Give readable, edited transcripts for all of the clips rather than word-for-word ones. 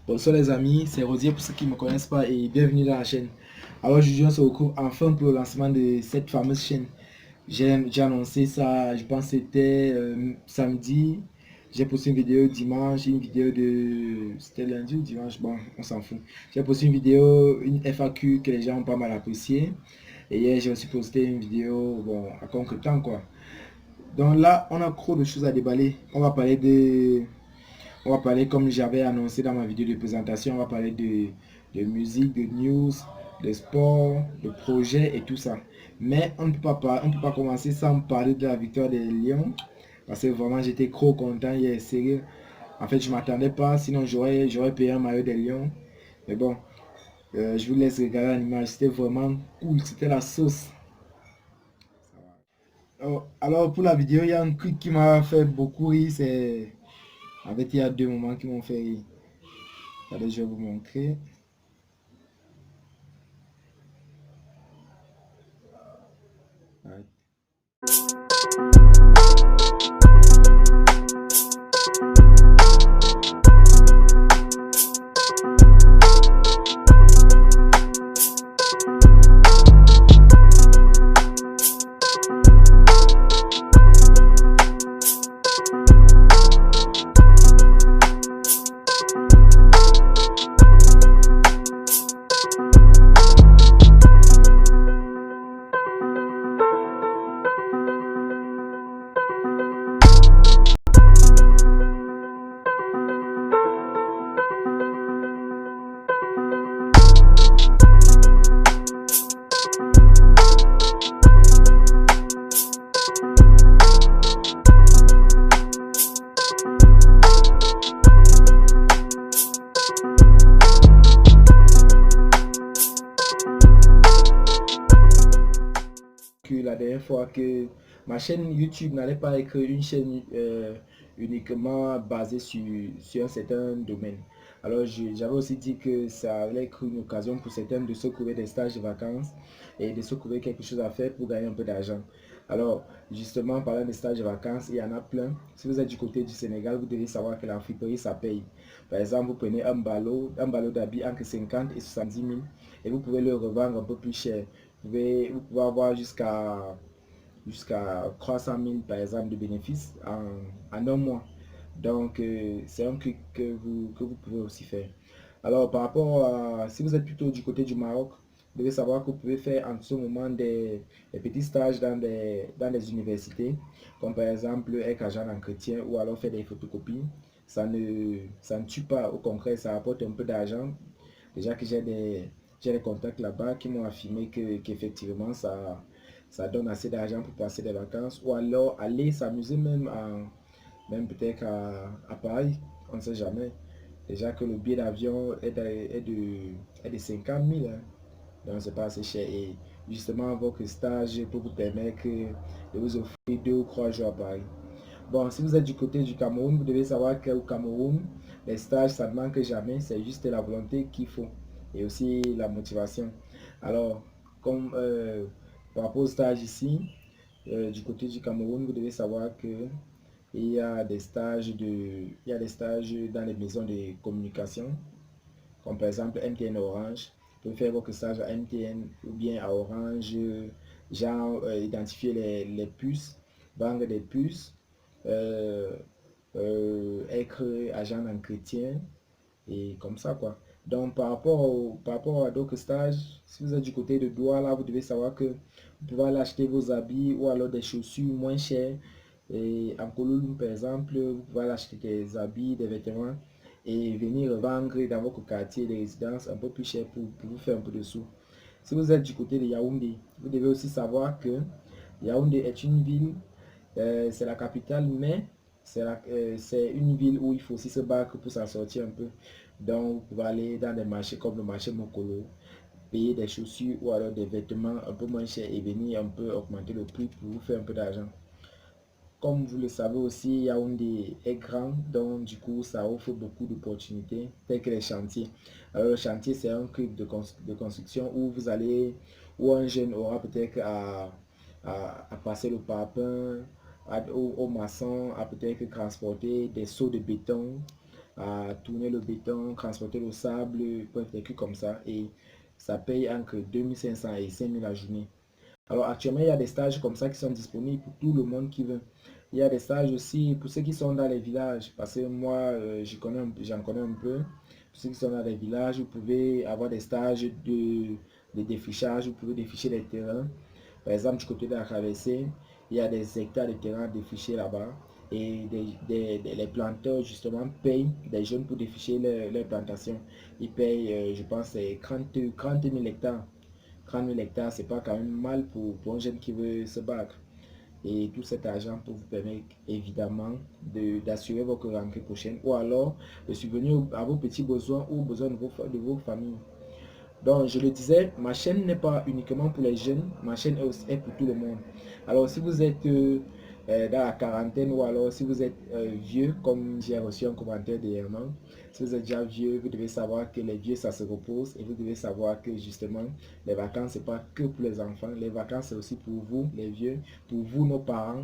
Bonsoir les amis, c'est Rosier pour ceux qui ne me connaissent pas et bienvenue dans la chaîne. Alors aujourd'hui on se retrouve enfin pour le lancement de cette fameuse chaîne. J'ai annoncé ça, je pense que c'était samedi. J'ai posté une vidéo dimanche, une vidéo de... C'était lundi ou dimanche, bon on s'en fout. J'ai posté une vidéo, une FAQ que les gens ont pas mal apprécié. Et hier j'ai aussi posté une vidéo, bon à contre-temps quoi. Donc là on a trop de choses à déballer. On va parler, comme j'avais annoncé dans ma vidéo de présentation, on va parler de musique, de news, de sport, de projets et tout ça. Mais on ne peut pas commencer sans parler de la victoire des Lions. Parce que vraiment, j'étais trop content hier, sérieux. En fait, je ne m'attendais pas, sinon j'aurais payé un maillot des Lions. Mais bon, je vous laisse regarder l'image. C'était vraiment cool, c'était la sauce. Alors, pour la vidéo, il y a un truc qui m'a fait beaucoup rire. En fait, il y a deux moments qui m'ont fait rire. Allez, je vais vous montrer. Ouais. La dernière fois que ma chaîne YouTube n'allait pas être une chaîne uniquement basée sur un certain domaine. Alors j'avais aussi dit que ça allait être une occasion pour certains de se trouver des stages de vacances et de se trouver quelque chose à faire pour gagner un peu d'argent. Alors justement, parlant des stages de vacances, il y en a plein. Si vous êtes du côté du Sénégal, vous devez savoir que la friperie, ça paye. Par exemple, vous prenez un ballot d'habits entre 50 et 70 000 et vous pouvez le revendre un peu plus cher. Vous pouvez avoir jusqu'à 300 000 par exemple de bénéfices en un mois. Donc c'est un truc que vous pouvez aussi faire. Alors par rapport à, si vous êtes plutôt du côté du Maroc, vous devez savoir que vous pouvez faire en ce moment des petits stages dans des universités, comme par exemple être agent d'entretien ou alors faire des photocopies. Ça ne tue pas, au contraire, ça apporte un peu d'argent. Déjà que j'ai des contacts là-bas qui m'ont affirmé qu'effectivement ça donne assez d'argent pour passer des vacances ou alors aller s'amuser même peut-être à Paris, on ne sait jamais. Déjà que le billet d'avion est de 50 000, hein. Donc c'est pas assez cher et justement votre stage peut vous permettre de vous offrir 2 ou 3 jours à Paris. Bon, si vous êtes du côté du Cameroun, vous devez savoir qu'au Cameroun, les stages, ça ne manque jamais, c'est juste la volonté qu'il faut et aussi la motivation. Alors, comme par rapport au stage ici, du côté du Cameroun, vous devez savoir que il y a des stages dans les maisons de communication, comme par exemple MTN Orange. Vous pouvez faire votre stage à MTN ou bien à Orange, genre identifier les puces, vendre des puces, euh, être agent d'entretien et comme ça quoi. Donc par rapport à d'autres stages, si vous êtes du côté de Douala, vous devez savoir que vous pouvez aller acheter vos habits ou alors des chaussures moins chères. Et en Kouloulou par exemple, vous pouvez aller acheter des habits, des vêtements et venir vendre dans votre quartier de résidence un peu plus cher pour vous faire un peu de sous. Si vous êtes du côté de Yaoundé, vous devez aussi savoir que Yaoundé est une ville, c'est la capitale, mais c'est une ville où il faut aussi se battre pour s'en sortir un peu. Donc, vous pouvez aller dans des marchés comme le marché Mokolo, payer des chaussures ou alors des vêtements un peu moins chers et venir un peu augmenter le prix pour vous faire un peu d'argent. Comme vous le savez aussi, Yaoundé est grand, donc du coup, ça offre beaucoup d'opportunités, telles que les chantiers. Alors, le chantier, c'est un truc de construction où vous allez, où un jeune aura peut-être à passer le parpaing, au maçon, à peut-être transporter des seaux de béton, à tourner le béton, transporter le sable, bref, des trucs comme ça. Et ça paye entre 2500 et 5000 la journée. Alors actuellement, il y a des stages comme ça qui sont disponibles pour tout le monde qui veut. Il y a des stages aussi pour ceux qui sont dans les villages, parce que moi, j'en connais un peu. Pour ceux qui sont dans les villages, vous pouvez avoir des stages de défrichage, vous pouvez défricher les terrains. Par exemple, du côté de la traversée, il y a des hectares de terrain défrichés là-bas. Et les planteurs, justement, payent des jeunes pour défricher leurs plantations. Ils payent, je pense, 30 000 hectares. 30 000 hectares, c'est pas quand même mal pour un jeune qui veut se battre. Et tout cet argent pour vous permettre évidemment d'assurer votre rentrée prochaine ou alors de subvenir à vos petits besoins ou aux besoins de vos familles. Donc, je le disais, ma chaîne n'est pas uniquement pour les jeunes, ma chaîne est pour tout le monde. Alors, si vous êtes dans la quarantaine ou alors si vous êtes vieux, comme j'ai reçu un commentaire dernièrement, si vous êtes déjà vieux, vous devez savoir que les vieux, ça se repose et vous devez savoir que justement, les vacances, c'est pas que pour les enfants. Les vacances, c'est aussi pour vous, les vieux, pour vous, nos parents,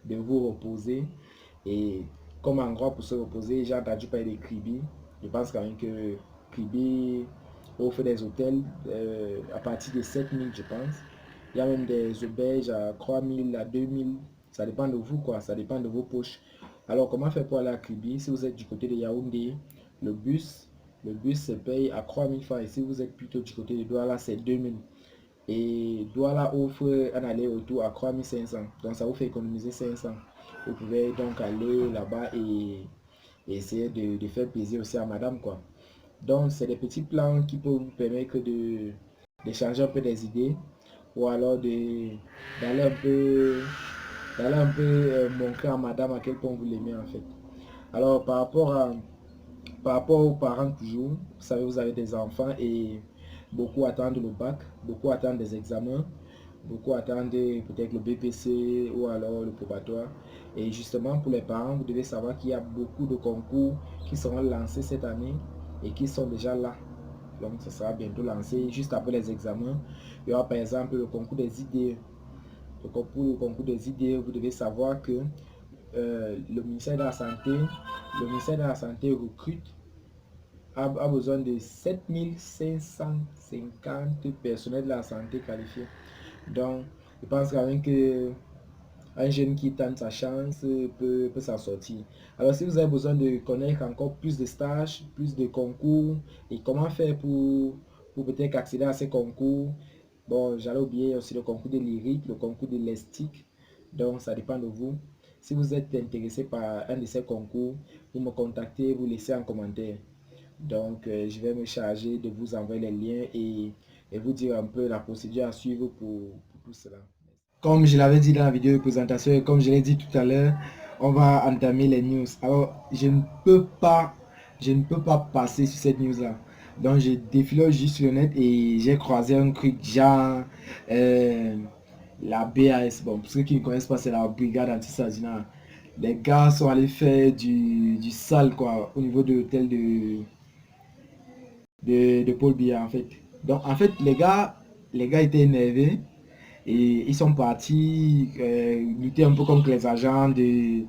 de vous reposer. Et comme endroit pour se reposer, j'ai entendu parler de Kribi. Je pense quand même que Kribi offre des hôtels à partir de 7 000, je pense. Il y a même des auberges à 3 000, à 2 000. Ça dépend de vous, quoi. Ça dépend de vos poches. Alors, comment faire pour aller à Kribi? Si vous êtes du côté de Yaoundé, le bus, le bus se paye à 3 000 francs. Et si vous êtes plutôt du côté de Douala, c'est 2 000. Et Douala offre un aller-retour à 3 500. Donc, ça vous fait économiser 500. Vous pouvez donc aller là-bas et essayer de faire plaisir aussi à madame, quoi. Donc, c'est des petits plans qui peuvent vous permettre d'échanger un peu des idées ou alors d'aller un peu, montrer à madame à quel point vous l'aimez en fait. Alors, par rapport aux parents toujours, vous savez, vous avez des enfants et beaucoup attendent le bac, beaucoup attendent des examens, beaucoup attendent peut-être le BPC ou alors le probatoire. Et justement, pour les parents, vous devez savoir qu'il y a beaucoup de concours qui seront lancés cette année et qui sont déjà là. Donc, ça sera bientôt lancé juste après les examens. Il y aura par exemple le concours des idées. Le concours des idées, vous devez savoir que le ministère de la Santé recrute, a besoin de 7550 personnels de la santé qualifiés. Donc, je pense quand même que un jeune qui tente sa chance peut s'en sortir. Alors, si vous avez besoin de connaître encore plus de stages, plus de concours, et comment faire pour peut-être accéder à ces concours, bon, j'allais oublier aussi le concours de lyrique, le concours de lestique, donc ça dépend de vous. Si vous êtes intéressé par un de ces concours, vous me contactez, vous laissez un commentaire. Donc, je vais me charger de vous envoyer les liens et vous dire un peu la procédure à suivre pour tout cela. Comme je l'avais dit dans la vidéo de présentation et comme je l'ai dit tout à l'heure, on va entamer les news. Alors, je ne peux pas passer sur cette news là. Donc, j'ai défilé juste sur le net et j'ai croisé un truc genre la BAS. Bon, pour ceux qui ne connaissent pas, c'est la brigade anti-assassinat. Les gars sont allés faire du sale quoi au niveau de l'hôtel de Paul Biya en fait. Donc, en fait, les gars étaient énervés. Et ils sont partis lutter un peu contre les agents du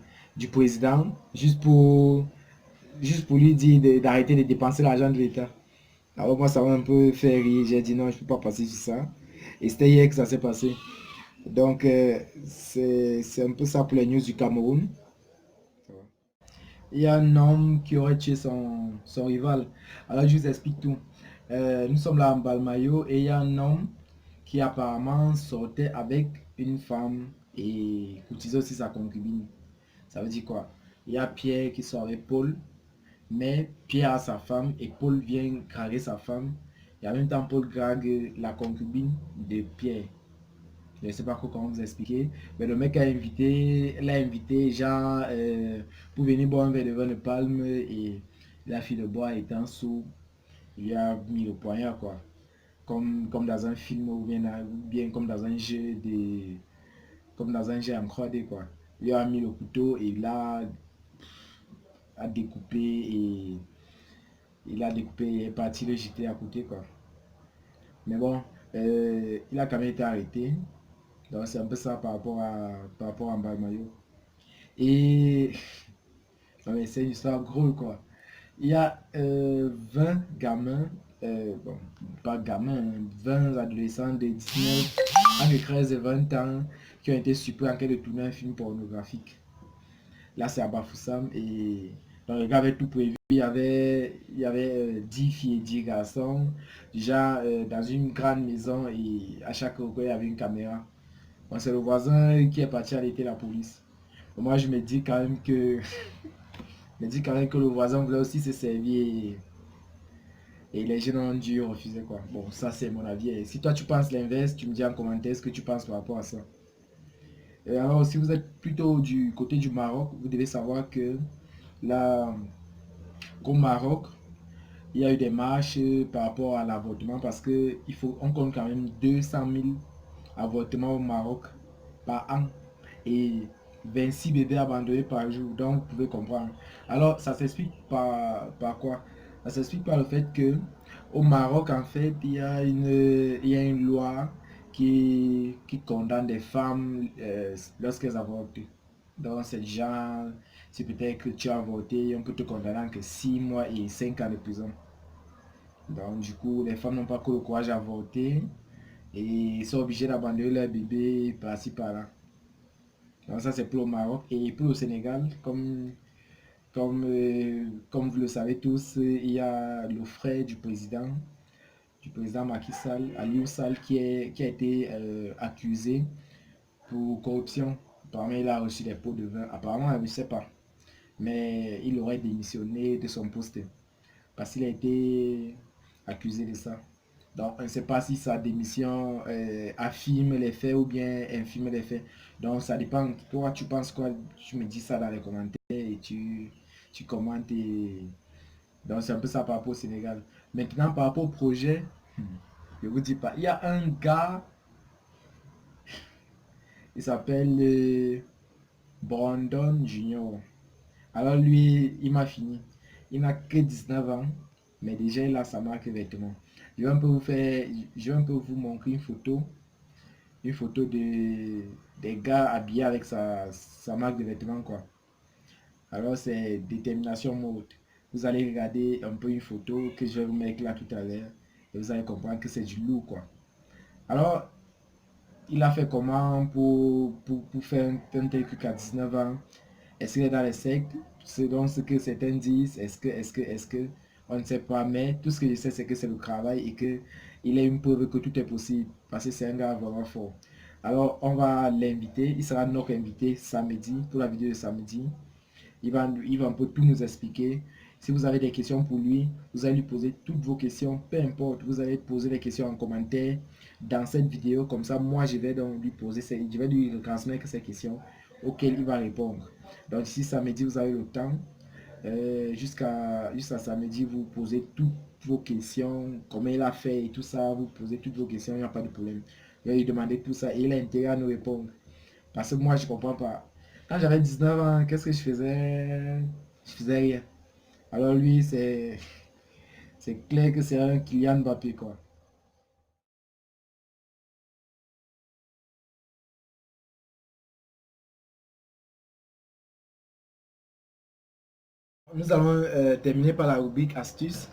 président, juste pour lui dire d'arrêter de dépenser l'argent de l'État. Alors moi, ça m'a un peu fait rire. J'ai dit non, je ne peux pas passer sur ça. Et c'était hier que ça s'est passé. Donc, c'est un peu ça pour les news du Cameroun. Il y a un homme qui aurait tué son rival. Alors, je vous explique tout. Nous sommes là en Balmayo et il y a un homme qui apparemment sortait avec une femme et courtisait aussi sa concubine. Ça veut dire quoi? Il y a Pierre qui sort avec Paul, mais Pierre a sa femme et Paul vient draguer sa femme. Et en même temps, Paul drague la concubine de Pierre. Je ne sais pas comment vous expliquer, mais le mec l'a invité genre pour venir boire un verre de vin de palme et la fille de bois étant sous, il a mis le poignard quoi. Comme dans un film ou bien comme dans un jeu comme dans un jeu en 3D quoi. Il a mis le couteau et a découpé et il a découpé et est parti le jeter à côté quoi. Mais bon, il a quand même été arrêté. Donc c'est un peu ça par rapport à Mbaye Mayo. Et c'est une histoire drôle quoi. Il y a 20 gamins, bon, pas gamins, 20 adolescents de 19 entre 13 et 20 ans qui ont été surpris en train de tourner un film pornographique. Là, c'est à Bafoussam et donc, le gars avait tout prévu. Il y avait 10 filles et 10 garçons, déjà dans une grande maison et à chaque recoin, il y avait une caméra. Bon, c'est le voisin qui est parti alerter la police. Bon, moi, je me dis quand même que, je me dis quand même que le voisin voulait aussi se servir et les jeunes ont dû refuser quoi. Bon, ça c'est mon avis. Et si toi tu penses l'inverse, tu me dis en commentaire ce que tu penses par rapport à ça. Et alors, si vous êtes plutôt du côté du Maroc, vous devez savoir que là, au Maroc, il y a eu des marches par rapport à l'avortement parce que on compte quand même 200 000 avortements au Maroc par an et 26 bébés abandonnés par jour. Donc, vous pouvez comprendre. Alors, ça s'explique par quoi? Ça s'explique par le fait que au Maroc, en fait, il y a une loi qui condamne des femmes lorsqu'elles avortent. Donc, c'est genre, c'est peut-être que tu as avorté, on peut te condamner en que 6 mois et 5 ans de prison. Donc, du coup, les femmes n'ont pas que le courage d'avorter et sont obligées d'abandonner leur bébé par-ci par-là. Donc, ça, c'est pour le Maroc. Et pour le Sénégal, comme vous le savez tous, il y a le frère du président Macky Sall, Aliou Sall, qui a été accusé pour corruption. Apparemment, il a reçu des pots de vin. Apparemment, je ne sais pas. Mais il aurait démissionné de son poste parce qu'il a été accusé de ça. Donc, on ne sait pas si sa démission affirme les faits ou bien infirme les faits. Donc, ça dépend. Toi, tu penses quoi? Tu me dis ça dans les commentaires et tu commentes. Donc, c'est un peu ça par rapport au Sénégal. Maintenant, par rapport au projet, je vous dis pas. Il y a un gars, il s'appelle Brandon Junior. Alors, lui, il m'a fini. Il n'a que 19 ans, mais déjà, il a sa marque de vêtements. Je vais un peu vous faire, je vais un peu vous montrer une photo des gars habillés avec sa marque de vêtements, quoi. Alors, c'est détermination mode. Vous allez regarder un peu une photo que je vais vous mettre là tout à l'heure et vous allez comprendre que c'est du lourd, quoi. Alors, il a fait comment pour faire un tel truc à 19 ans? Est-ce qu'il est dans les sectes? C'est donc ce que certains disent. Est-ce que, on ne sait pas, mais tout ce que je sais, c'est que c'est le travail et que il est une preuve que tout est possible parce que c'est un gars vraiment fort. Alors, on va l'inviter. Il sera notre invité samedi pour la vidéo de samedi. Il va un peu tout nous expliquer. Si vous avez des questions pour lui, vous allez lui poser toutes vos questions, peu importe. Vous allez poser les questions en commentaire dans cette vidéo. Comme ça, moi, je vais donc lui poser, je vais lui transmettre ces questions auxquelles il va répondre. Donc, si samedi, vous avez le temps, jusqu'à samedi, vous posez toutes vos questions, comment il a fait et tout ça, vous posez toutes vos questions, il n'y a pas de problème. Je vais lui demander tout ça et il a intérêt à nous répondre. Parce que moi, je comprends pas. Quand j'avais 19 ans, qu'est-ce que je faisais? Je faisais rien. Alors lui, c'est clair que c'est un Kylian Mbappé, quoi. Nous allons terminer par la rubrique astuces.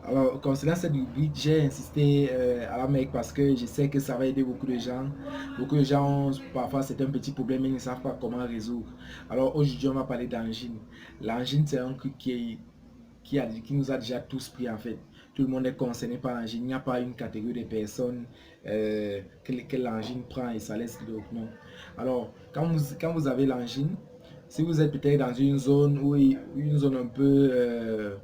Alors, concernant cette rubrique, j'ai insisté à la mec parce que je sais que ça va aider beaucoup de gens. Beaucoup de gens ont parfois c'est un petit problème mais ils ne savent pas comment résoudre. Alors aujourd'hui, on va parler d'angine. L'angine, c'est un truc qui nous a déjà tous pris en fait. Tout le monde est concerné par l'angine. Il n'y a pas une catégorie de personnes que l'angine prend et ça laisse d'autres. Non. Alors, quand vous avez l'angine, si vous êtes peut-être dans une zone une zone un peu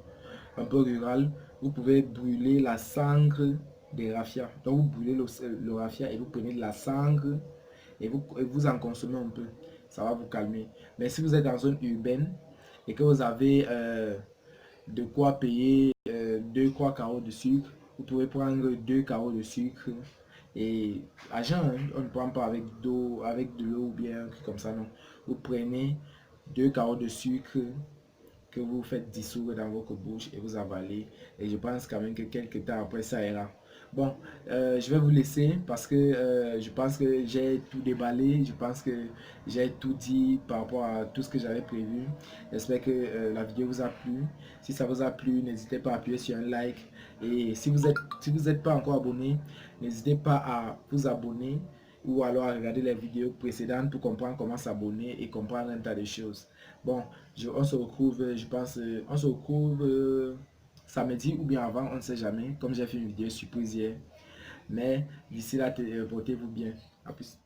rurale, vous pouvez brûler la cendre des raffias. Donc vous brûlez le raffia et vous prenez de la cendre et vous en consommez un peu. Ça va vous calmer. Mais si vous êtes dans une zone urbaine et que vous avez de quoi payer 2-3 carreaux de sucre, vous pouvez prendre 2 carreaux de sucre et agent, hein, on ne prend pas avec de l'eau ou bien un truc comme ça, non. Vous prenez 2 carreaux de sucre que vous faites dissoudre dans votre bouche et vous avalez. Et je pense quand même que quelques temps après, ça ira. Bon, je vais vous laisser parce que je pense que j'ai tout déballé. Je pense que j'ai tout dit par rapport à tout ce que j'avais prévu. J'espère que la vidéo vous a plu. Si ça vous a plu, n'hésitez pas à appuyer sur un like. Et si vous êtes pas encore abonné, n'hésitez pas à vous abonner ou alors à regarder les vidéos précédentes pour comprendre comment s'abonner et comprendre un tas de choses. Bon, on se retrouve, je pense, on se retrouve samedi ou bien avant, on ne sait jamais, comme j'ai fait une vidéo surprise hier. Mais d'ici là, portez-vous bien. À plus.